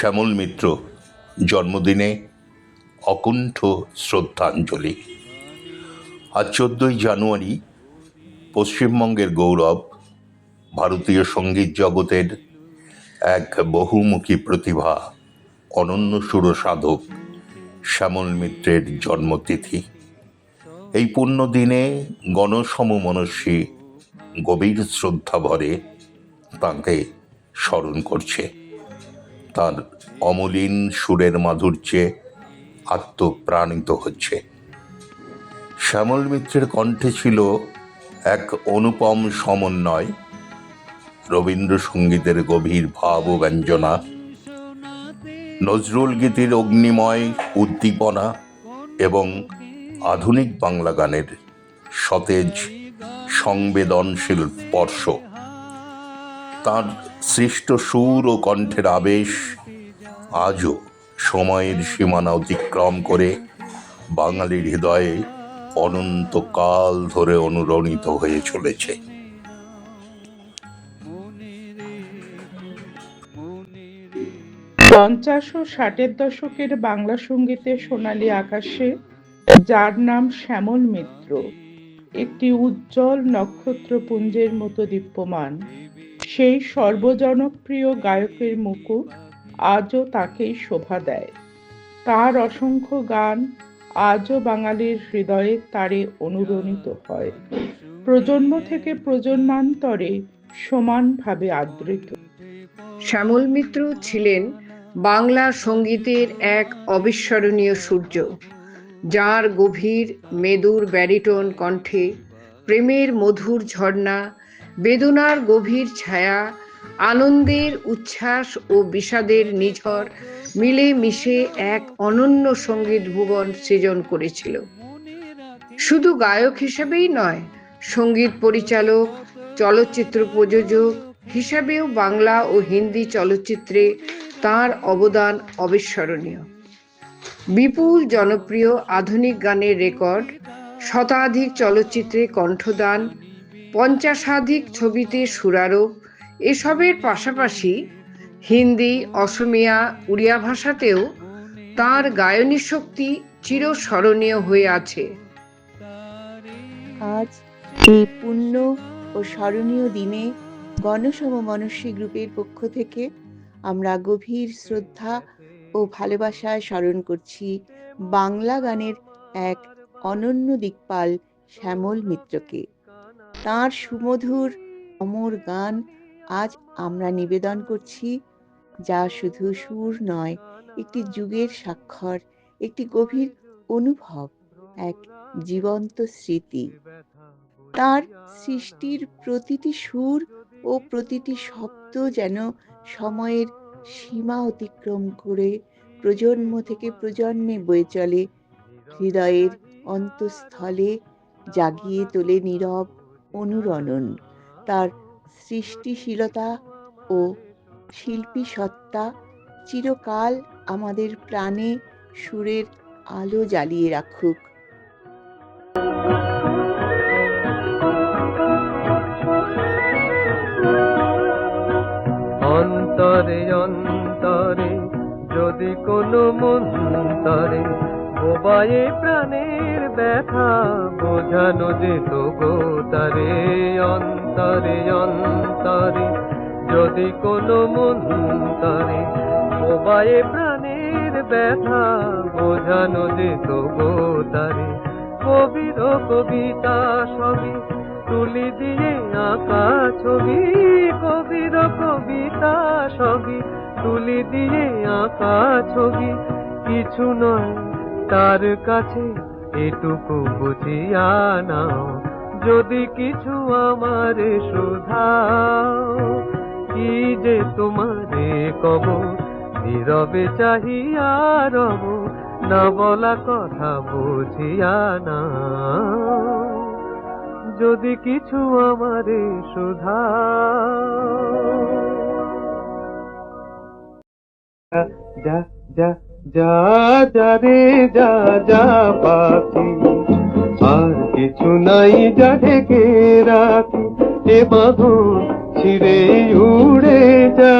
শ্যামল মিত্র জন্মদিনে অকুণ্ঠ শ্রদ্ধাঞ্জলি। আজ 14ই জানুয়ারি পশ্চিমবঙ্গের গৌরব, ভারতীয় সঙ্গীত জগতের এক বহুমুখী প্রতিভা, অনন্য সুরসাধক শ্যামল মিত্রের জন্মতিথি। এই পুণ্য দিনে গণসমমনস্বী গভীর শ্রদ্ধা ভরে তাঁকে স্মরণ করছে। তার অমলিন সুরের মাধুর্যে আত্মপ্রাণিত হচ্ছে। শ্যামল মিত্রের কণ্ঠে ছিল এক অনুপম সমন্বয়, রবীন্দ্রসঙ্গীতের গভীর ভাব ও ব্যঞ্জনা, নজরুল গীতির অগ্নিময় উদ্দীপনা এবং আধুনিক বাংলা গানের সতেজ সংবেদনশীল স্পর্শ। তাঁর সৃষ্ট সুর ও কণ্ঠের আবেশ আজও সময়ের সীমানা অতিক্রম করে বাঙালির হৃদয়ে অনন্তকাল ধরে অনুরণিত হয়ে চলেছে। পঞ্চাশ ও ষাটের দশকের বাংলা সঙ্গীতের সোনালী আকাশে যার নাম শ্যামল মিত্র একটি উজ্জ্বল নক্ষত্রপুঞ্জের মতো দীপ্যমান, সেই সর্বজনপ্রিয় গায়কের মুকুট আজও তাকেই শোভা দেয়। তার অসংখ্য গান আজও বাঙালির হৃদয়ে তারে অনুরণিত হয়, প্রজন্ম থেকে প্রজন্মান্তরে সমানভাবে আদৃত। শ্যামল মিত্র ছিলেন বাংলা সঙ্গীতের এক অবিস্মরণীয় সূর্য, যার গভীর মেদুর ব্যারিটোন কণ্ঠে প্রেমের মধুর ঝর্ণা, বেদনার গভীর ছায়া, আনন্দের উচ্ছ্বাস ও বিষাদের নিঝড় মিলে মিশে এক অনন্য সঙ্গীত ভুবন সৃজন করেছিল। শুধু গায়ক হিসেবেই নয়, সঙ্গীত পরিচালক, চলচ্চিত্র প্রযোজক হিসাবেও বাংলা ও হিন্দি চলচ্চিত্রে তার অবদান অবিস্মরণীয়। বিপুল জনপ্রিয় আধুনিক গানের রেকর্ড, শতাধিক চলচ্চিত্রে কণ্ঠদান, 50 ছবিতে সুরারোপ, এসবের পাশাপাশি হিন্দি, অসমিয়া, উড়িয়া ভাষাতেও তার গায়নী শক্তি চিরস্মরণীয় হয়ে আছে। আজ এই পুণ্য ও স্মরণীয় দিনে গণসমমনস্বী গ্রুপের পক্ষ থেকে আমরা গভীর শ্রদ্ধা ও ভালোবাসায় স্মরণ করছি বাংলা গানের এক অনন্য দিকপাল শ্যামল মিত্রকে। তাঁর সুমধুর অমর গান আজ আমরা নিবেদন করছি, যা শুধু সুর নয়, একটি যুগের স্বাক্ষর, একটি গভীর অনুভব, এক জীবন্ত স্মৃতি। তার সৃষ্টির প্রতিটি সুর ও প্রতিটি শব্দ যেন সময়ের সীমা অতিক্রম করে প্রজন্ম থেকে প্রজন্মে বয়ে চলে, হৃদয়ের অন্তঃস্থলে জাগিয়ে তোলে নীরব অনুরণন। তার সৃষ্টিশীলতা ও শিল্পী সত্তা চিরকাল আমাদের প্রাণে সুরের আলো জ্বালিয়ে রাখুক। অন্তরে অন্তরে যদি কোনো মন্তরে বোবায়ে প্রাণের ব্যথা বোঝানো যেত গো তারে। অন্তরে অন্তরে যদি কোনো মন্তরে বোবায়ে প্রাণের ব্যথা বোঝানো যেত গো তারে। কবির কবিতা সবই তুলি দিয়ে আঁকা ছবি, কবির কবিতা সবই তুলি দিয়ে আঁকা ছবি, কিছু নয় তার কাছে এটুকু বুঝিয়া নাও, যদি কিছু আমারে শুধাও, কি যে তোমারে কব নীরবে চাহিয়া রব, না বলা কথা বুঝিয়া নাও, যদি কিছু আমারে শুধাও। যা যা যা যা রে যা যা পাখি, আর কিছু নাই যা ঢেকে রাখি, এ বাঁধন ছিঁড়ে উড়ে যা,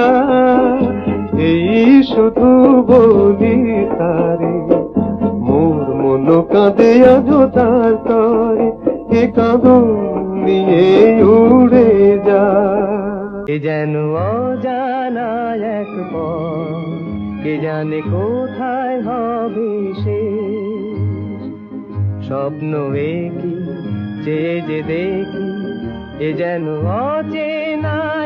এই শুধু বলি তারে, মোর মন কাঁদে আজো তার তরে, এ কাঁদন নিয়ে উড়ে যায়। এ যেন অজানা এক পথ, কে জানে কোথায় হবে সে, স্বপ্ন একই চেয়ে যে দেখি, এ যেন অচেনা